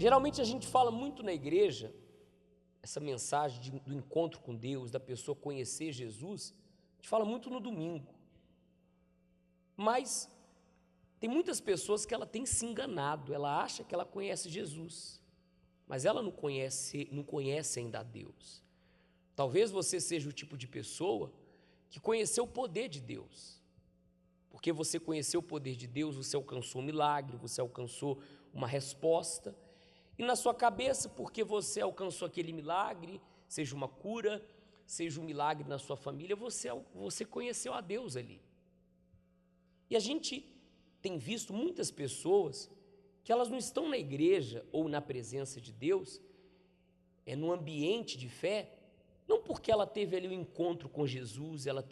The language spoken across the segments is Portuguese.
Geralmente a gente fala muito na igreja, essa mensagem do encontro com Deus, da pessoa conhecer Jesus, a gente fala muito no domingo. Mas tem muitas pessoas que ela tem se enganado, ela acha que ela conhece Jesus, mas ela não conhece ainda a Deus. Talvez você seja o tipo de pessoa que conheceu o poder de Deus. Porque você conheceu o poder de Deus, você alcançou um milagre, você alcançou uma resposta. E na sua cabeça, porque você alcançou aquele milagre, seja uma cura, seja um milagre na sua família, você conheceu a Deus ali. E a gente tem visto muitas pessoas que elas não estão na igreja ou na presença de Deus, no ambiente de fé, não porque ela teve ali um encontro com Jesus, ela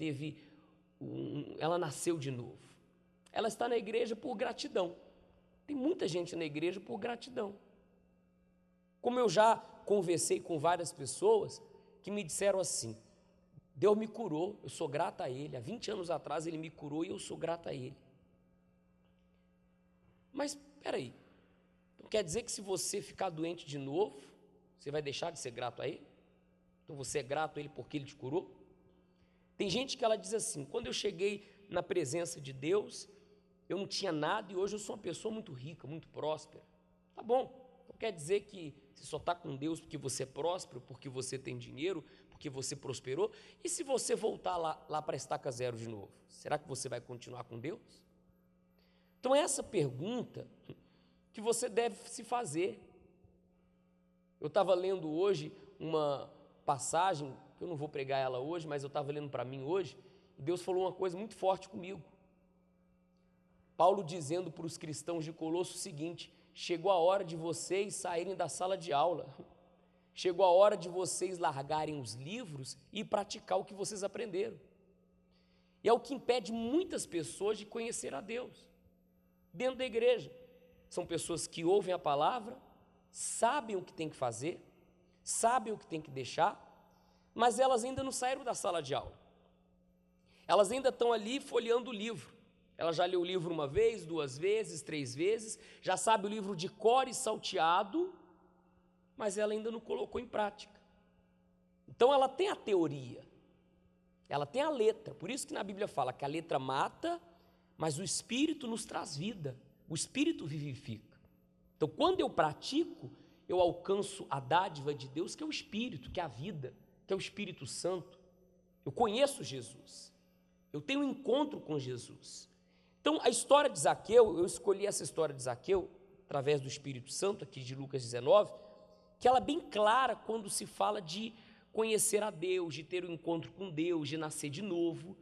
nasceu de novo. Ela está na igreja por gratidão. Tem muita gente na igreja por gratidão. Como eu já conversei com várias pessoas que me disseram assim: Deus me curou, eu sou grata a Ele. Há 20 anos atrás Ele me curou e eu sou grata a Ele. Mas, espera aí, então quer dizer que se você ficar doente de novo, você vai deixar de ser grato a Ele? Então você é grato a Ele porque Ele te curou? Tem gente que ela diz assim: quando eu cheguei na presença de Deus, eu não tinha nada e hoje eu sou uma pessoa muito rica, muito próspera. Tá bom, então quer dizer que você só está com Deus porque você é próspero, porque você tem dinheiro, porque você prosperou? E se você voltar lá para a estaca zero de novo, será que você vai continuar com Deus? Então essa pergunta que você deve se fazer. Eu estava lendo hoje uma passagem, que eu não vou pregar ela hoje, mas eu estava lendo para mim hoje, e Deus falou uma coisa muito forte comigo. Paulo dizendo para os cristãos de Colosso o seguinte: chegou a hora de vocês saírem da sala de aula, chegou a hora de vocês largarem os livros e praticar o que vocês aprenderam. E é o que impede muitas pessoas de conhecer a Deus dentro da igreja. São pessoas que ouvem a palavra, sabem o que tem que fazer, sabem o que tem que deixar, mas elas ainda não saíram da sala de aula. Elas ainda estão ali folheando o livro. Ela já leu o livro uma vez, 2 vezes, 3 vezes, já sabe o livro de cor e salteado, mas ela ainda não colocou em prática. Então ela tem a teoria, ela tem a letra, por isso que na Bíblia fala que a letra mata, mas o Espírito nos traz vida, o Espírito vivifica. Então quando eu pratico, eu alcanço a dádiva de Deus, que é o Espírito, que é a vida, que é o Espírito Santo. Eu conheço Jesus, eu tenho um encontro com Jesus. Então a história de Zaqueu, eu escolhi essa história de Zaqueu, através do Espírito Santo, aqui de Lucas 19, que ela é bem clara quando se fala de conhecer a Deus, de ter um encontro com Deus, de nascer de novo.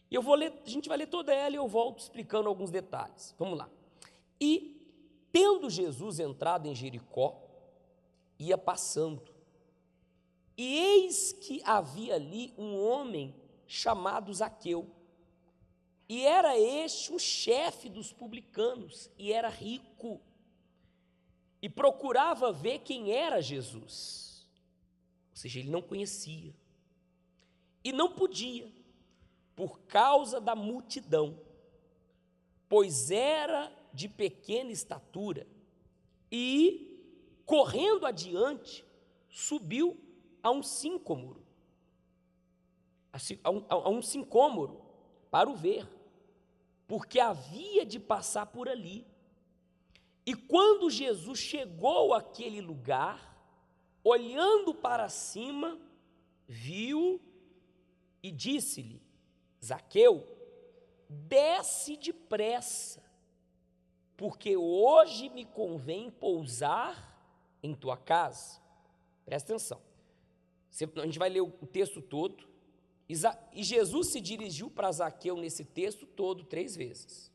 E eu vou ler, a gente vai ler toda ela e eu volto explicando alguns detalhes. Vamos lá. E, tendo Jesus entrado em Jericó, ia passando. E eis que havia ali um homem chamado Zaqueu. E era este um chefe dos publicanos, e era rico. E procurava ver quem era Jesus. Ou seja, ele não conhecia. E não podia, por causa da multidão, pois era de pequena estatura, e, correndo adiante, subiu a um sicômoro, para o ver, porque havia de passar por ali. E quando Jesus chegou àquele lugar, olhando para cima, viu e disse-lhe: Zaqueu, desce depressa, porque hoje me convém pousar em tua casa. Presta atenção, a gente vai ler o texto todo, e Jesus se dirigiu para Zaqueu nesse texto todo 3 vezes.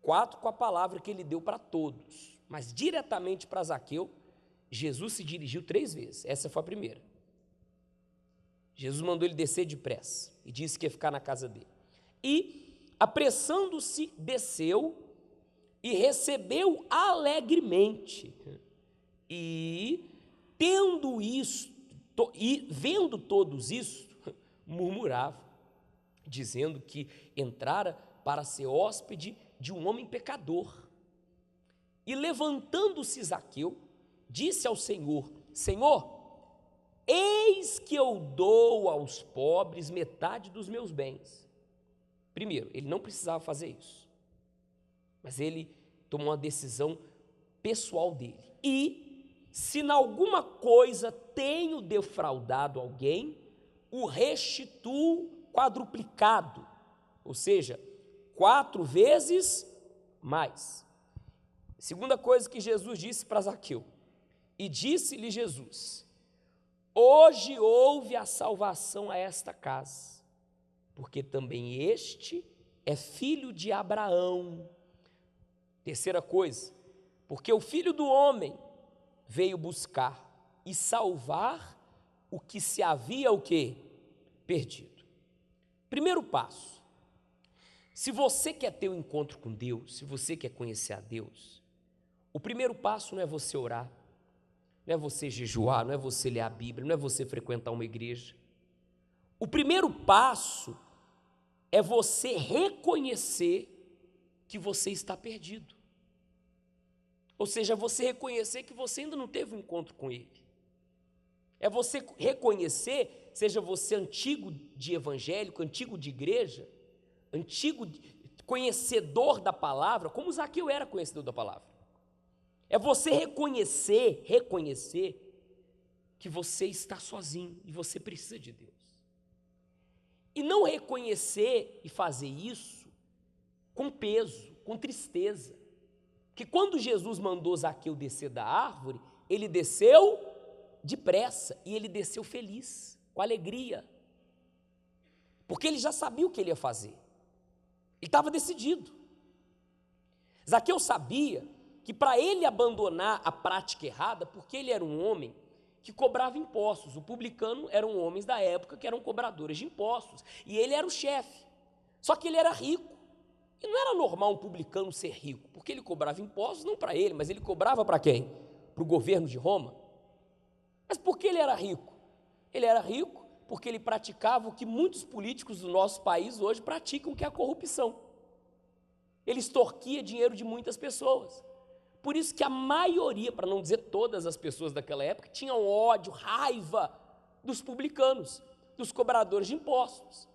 4 com a palavra que ele deu para todos, mas diretamente para Zaqueu, Jesus se dirigiu 3 vezes, essa foi a primeira. Jesus mandou ele descer depressa e disse que ia ficar na casa dele. E, apressando-se, desceu e recebeu alegremente. E, vendo todos isso, murmurava, dizendo que entrara para ser hóspede de um homem pecador. E levantando-se Zaqueu, disse ao Senhor: Senhor, eis que eu dou aos pobres metade dos meus bens. Primeiro, ele não precisava fazer isso, mas ele tomou uma decisão pessoal dele. E, se em alguma coisa tenho defraudado alguém, o restituo quadruplicado, ou seja, 4 vezes mais. Segunda coisa que Jesus disse para Zaqueu: e disse-lhe Jesus: hoje houve a salvação a esta casa, porque também este é filho de Abraão. Terceira coisa, porque o Filho do Homem veio buscar e salvar o que se havia o quê? Perdido. Primeiro passo: se você quer ter um encontro com Deus, se você quer conhecer a Deus, o primeiro passo não é você orar, não é você jejuar, não é você ler a Bíblia, não é você frequentar uma igreja. O primeiro passo é você reconhecer que você está perdido. Ou seja, você reconhecer que você ainda não teve um encontro com Ele. É você reconhecer, seja você antigo de evangélico, antigo de igreja, antigo conhecedor da palavra, como Zaqueu era conhecedor da palavra. É você reconhecer que você está sozinho e você precisa de Deus. E não reconhecer e fazer isso com peso, com tristeza. Porque quando Jesus mandou Zaqueu descer da árvore, ele desceu depressa e ele desceu feliz, com alegria. Porque ele já sabia o que ele ia fazer. Ele estava decidido. Zaqueu sabia que para ele abandonar a prática errada, porque ele era um homem que cobrava impostos, o publicano eram homens da época que eram cobradores de impostos, e ele era o chefe, só que ele era rico, e não era normal um publicano ser rico, porque ele cobrava impostos não para ele, mas ele cobrava para quem? Para o governo de Roma. Mas por que ele era rico? Ele era rico porque ele praticava o que muitos políticos do nosso país hoje praticam, que é a corrupção. Ele extorquia dinheiro de muitas pessoas. Por isso que a maioria, para não dizer todas as pessoas daquela época, tinham ódio, raiva dos publicanos, dos cobradores de impostos.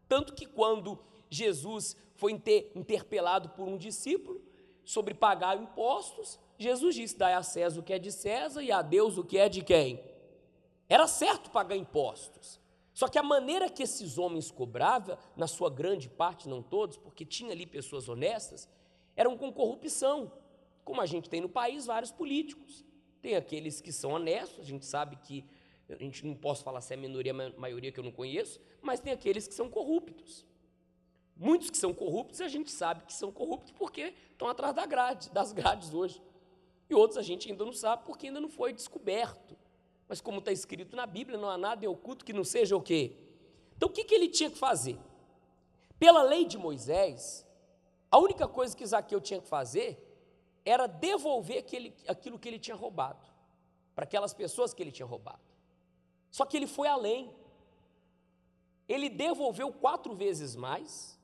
Tanto que quando Jesus foi interpelado por um discípulo sobre pagar impostos, Jesus disse: dai a César o que é de César e a Deus o que é de quem? Era certo pagar impostos, só que a maneira que esses homens cobravam, na sua grande parte, não todos, porque tinha ali pessoas honestas, eram com corrupção, como a gente tem no país vários políticos. Tem aqueles que são honestos, a gente sabe que, a gente não posso falar se é a minoria, a maioria que eu não conheço, mas tem aqueles que são corruptos. Muitos que são corruptos, a gente sabe que são corruptos porque estão atrás das grades hoje. E outros a gente ainda não sabe porque ainda não foi descoberto. Mas como está escrito na Bíblia, não há nada em oculto que não seja o quê? Então o que ele tinha que fazer? Pela lei de Moisés, a única coisa que Zaqueu tinha que fazer era devolver aquilo que ele tinha roubado, para aquelas pessoas que ele tinha roubado. Só que ele foi além. Ele devolveu 4 vezes mais,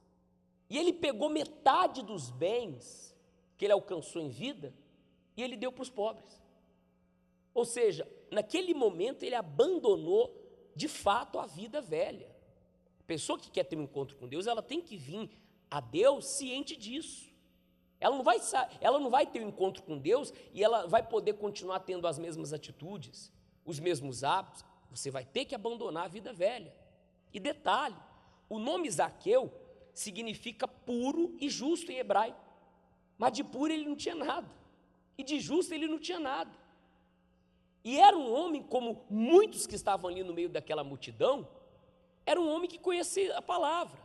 e ele pegou metade dos bens que ele alcançou em vida, e ele deu para os pobres. Ou seja, naquele momento ele abandonou de fato a vida velha. A pessoa que quer ter um encontro com Deus, ela tem que vir a Deus ciente disso. Ela não vai ter um encontro com Deus e ela vai poder continuar tendo as mesmas atitudes, os mesmos hábitos. Você vai ter que abandonar a vida velha. E detalhe, o nome Zaqueu significa puro e justo em hebraico. Mas de puro ele não tinha nada. E de justo ele não tinha nada. E era um homem, como muitos que estavam ali no meio daquela multidão, era um homem que conhecia a palavra.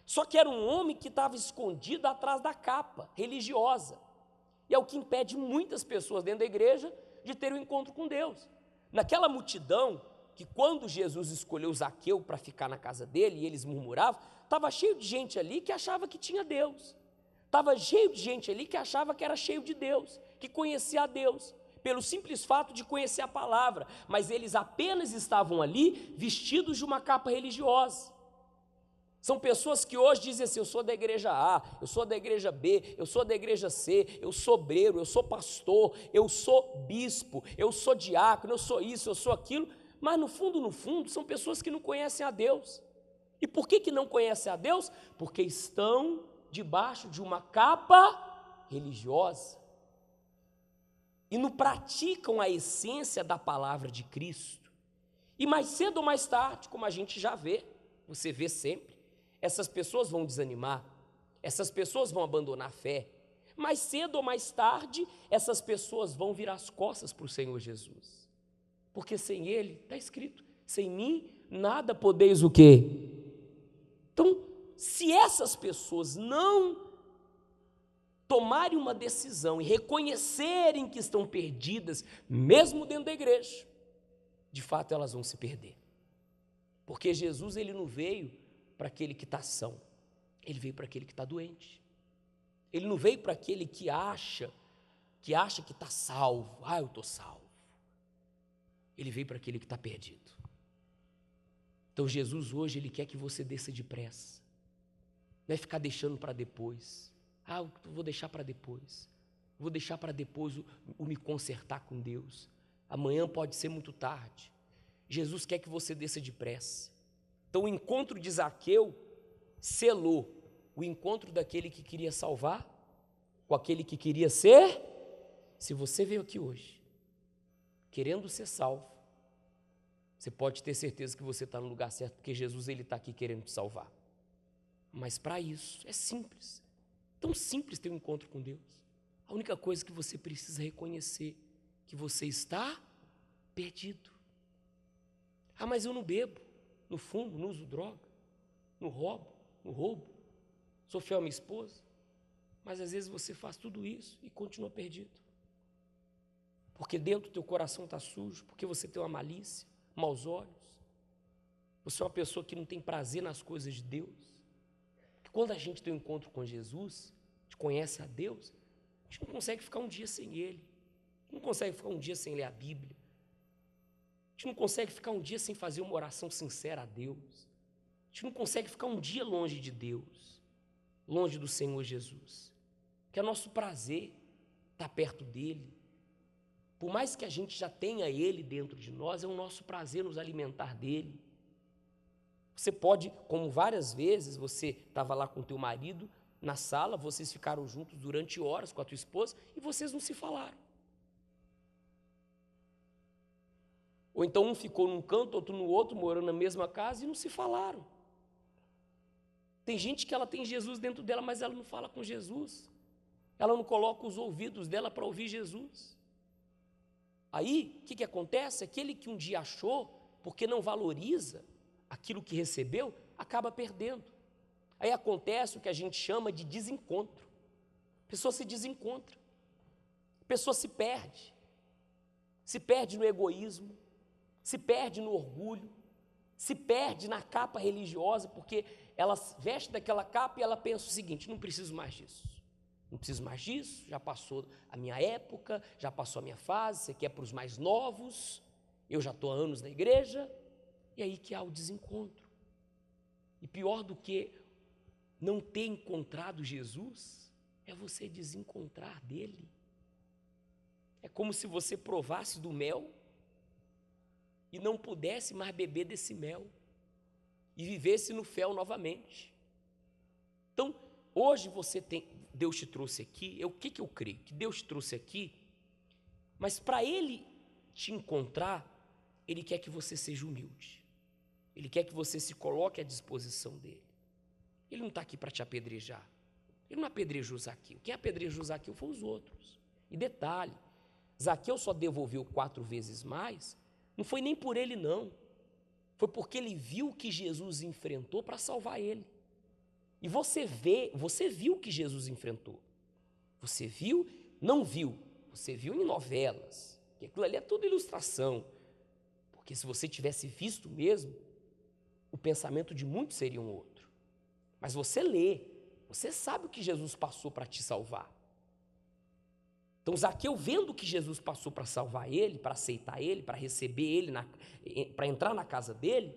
Só que era um homem que estava escondido atrás da capa religiosa. E é o que impede muitas pessoas dentro da igreja de ter um encontro com Deus. Naquela multidão, que quando Jesus escolheu Zaqueu para ficar na casa dele, e eles murmuravam, estava cheio de gente ali que achava que tinha Deus. Estava cheio de gente ali que achava que era cheio de Deus, que conhecia a Deus, pelo simples fato de conhecer a palavra, mas eles apenas estavam ali vestidos de uma capa religiosa. São pessoas que hoje dizem assim: eu sou da igreja A, eu sou da igreja B, eu sou da igreja C, eu sou obreiro, eu sou pastor, eu sou bispo, eu sou diácono, eu sou isso, eu sou aquilo, mas no fundo, são pessoas que não conhecem a Deus. E por que não conhecem a Deus? Porque estão debaixo de uma capa religiosa e não praticam a essência da palavra de Cristo. E mais cedo ou mais tarde, como a gente já vê, você vê sempre, essas pessoas vão desanimar, essas pessoas vão abandonar a fé. Mais cedo ou mais tarde, essas pessoas vão virar as costas para o Senhor Jesus. Porque sem Ele, está escrito, sem mim nada podeis o quê? Então, se essas pessoas não tomarem uma decisão e reconhecerem que estão perdidas, mesmo dentro da igreja, de fato elas vão se perder. Porque Jesus, ele não veio para aquele que está são, ele veio para aquele que está doente. Ele não veio para aquele que acha que está salvo. Ah, eu estou salvo. Ele veio para aquele que está perdido. Então Jesus hoje, ele quer que você desça depressa. Não é ficar deixando para depois. Ah, eu vou deixar para depois. Vou deixar para depois o me consertar com Deus. Amanhã pode ser muito tarde. Jesus quer que você desça depressa. Então o encontro de Zaqueu selou o encontro daquele que queria salvar com aquele que queria ser. Se você veio aqui hoje querendo ser salvo, você pode ter certeza que você está no lugar certo, porque Jesus, ele está aqui querendo te salvar. Mas para isso, é simples. Tão simples ter um encontro com Deus. A única coisa que você precisa reconhecer que você está perdido. Ah, mas eu não bebo, não fumo, não uso droga, não roubo, sou fiel à minha esposa. Mas às vezes você faz tudo isso e continua perdido. Porque dentro do teu coração está sujo, porque você tem uma malícia, maus olhos. Você é uma pessoa que não tem prazer nas coisas de Deus. Porque quando a gente tem um encontro com Jesus, a gente conhece a Deus, a gente não consegue ficar um dia sem Ele. Não consegue ficar um dia sem ler a Bíblia. A gente não consegue ficar um dia sem fazer uma oração sincera a Deus. A gente não consegue ficar um dia longe de Deus, longe do Senhor Jesus. Que é nosso prazer estar perto dEle. Por mais que a gente já tenha Ele dentro de nós, é o nosso prazer nos alimentar dEle. Você pode, como várias vezes, você estava lá com o teu marido, na sala, vocês ficaram juntos durante horas com a tua esposa, e vocês não se falaram. Ou então um ficou num canto, outro no outro, morando na mesma casa, e não se falaram. Tem gente que ela tem Jesus dentro dela, mas ela não fala com Jesus. Ela não coloca os ouvidos dela para ouvir Jesus. Aí, o que acontece? Aquele que um dia achou, porque não valoriza aquilo que recebeu, acaba perdendo. Aí acontece o que a gente chama de desencontro. A pessoa se desencontra. A pessoa se perde. Se perde no egoísmo, se perde no orgulho, se perde na capa religiosa, porque ela veste daquela capa e ela pensa o seguinte: não preciso mais disso. Não preciso mais disso, já passou a minha época, já passou a minha fase, isso aqui é para os mais novos, eu já estou há anos na igreja, e aí que há o desencontro. E pior do que não ter encontrado Jesus, é você desencontrar dele. É como se você provasse do mel e não pudesse mais beber desse mel e vivesse no fel novamente. Então, hoje Deus te trouxe aqui, o que eu creio? Que Deus te trouxe aqui, mas para Ele te encontrar, Ele quer que você seja humilde. Ele quer que você se coloque à disposição dEle. Ele não está aqui para te apedrejar. Ele não apedrejou Zaqueu. Quem apedrejou Zaqueu foram os outros. E detalhe, Zaqueu só devolveu 4 vezes mais, não foi nem por ele não, foi porque ele viu que Jesus enfrentou para salvar ele. E você viu que Jesus enfrentou. Você viu, não viu, você viu em novelas, que aquilo ali é tudo ilustração. Porque se você tivesse visto mesmo, o pensamento de muitos seria um outro. Mas você lê, você sabe o que Jesus passou para te salvar. Então Zaqueu, vendo que Jesus passou para salvar ele, para aceitar ele, para receber ele, para entrar na casa dele,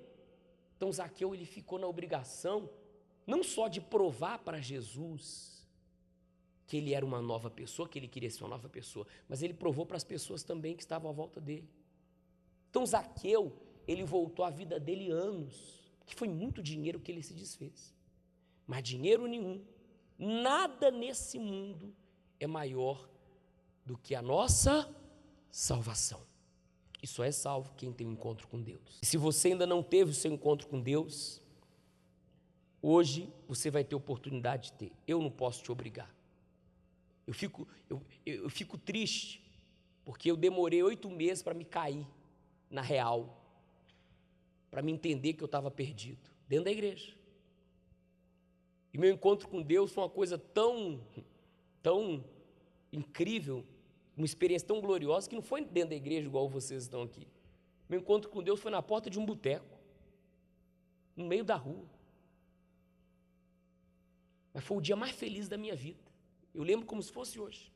então Zaqueu ele ficou na obrigação não só de provar para Jesus que ele era uma nova pessoa, que ele queria ser uma nova pessoa, mas ele provou para as pessoas também que estavam à volta dele. Então Zaqueu, ele voltou à vida dele anos, que foi muito dinheiro que ele se desfez, mas dinheiro nenhum, nada nesse mundo é maior do que a nossa salvação. E só é salvo quem tem um encontro com Deus. E se você ainda não teve o seu encontro com Deus, hoje você vai ter oportunidade de ter. Eu não posso te obrigar. Eu fico triste, porque eu demorei 8 meses para me cair na real, para me entender que eu estava perdido, dentro da igreja. E meu encontro com Deus foi uma coisa tão incrível, uma experiência tão gloriosa, que não foi dentro da igreja igual vocês estão aqui. Meu encontro com Deus foi na porta de um boteco, no meio da rua. Mas foi o dia mais feliz da minha vida. Eu lembro como se fosse hoje.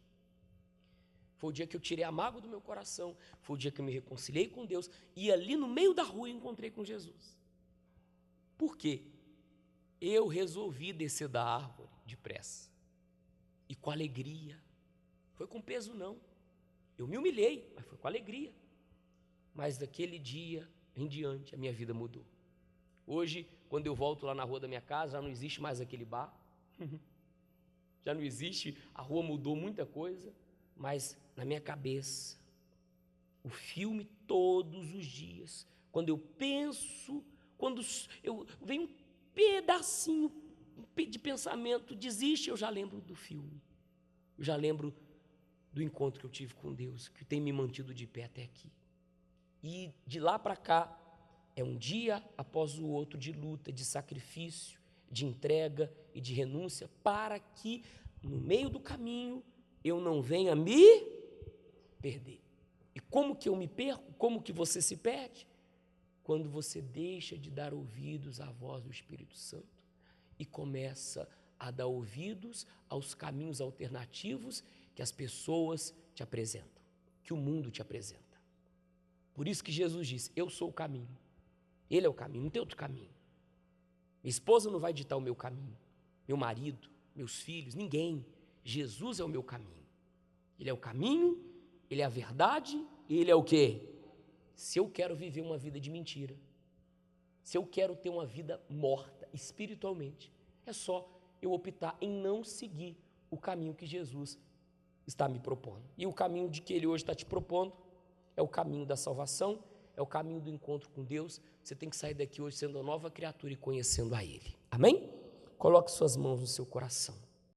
Foi o dia que eu tirei a mágoa do meu coração, foi o dia que eu me reconciliei com Deus, e ali no meio da rua eu encontrei com Jesus. Por quê? Eu resolvi descer da árvore depressa, e com alegria. Foi com peso não, eu me humilhei, mas foi com alegria. Mas daquele dia em diante a minha vida mudou. Hoje, quando eu volto lá na rua da minha casa, já não existe mais aquele bar, já não existe, a rua mudou muita coisa, mas na minha cabeça, o filme todos os dias, quando eu penso, quando vem um pedacinho de pensamento, desiste, eu já lembro do filme, eu já lembro do encontro que eu tive com Deus, que tem me mantido de pé até aqui. E de lá para cá, é um dia após o outro de luta, de sacrifício, de entrega e de renúncia, para que no meio do caminho eu não venha me perder. E como que eu me perco? Como que você se perde? Quando você deixa de dar ouvidos à voz do Espírito Santo e começa a dar ouvidos aos caminhos alternativos que as pessoas te apresentam, que o mundo te apresenta. Por isso que Jesus disse, eu sou o caminho. Ele é o caminho, não tem outro caminho. Minha esposa não vai ditar o meu caminho, meu marido, meus filhos, ninguém. Jesus é o meu caminho. Ele é o caminho, ele é a verdade e ele é o quê? Se eu quero viver uma vida de mentira, se eu quero ter uma vida morta espiritualmente, é só eu optar em não seguir o caminho que Jesus está me propondo. E o caminho de que ele hoje está te propondo é o caminho da salvação, é o caminho do encontro com Deus. Você tem que sair daqui hoje sendo uma nova criatura e conhecendo a Ele. Amém? Coloque suas mãos no seu coração.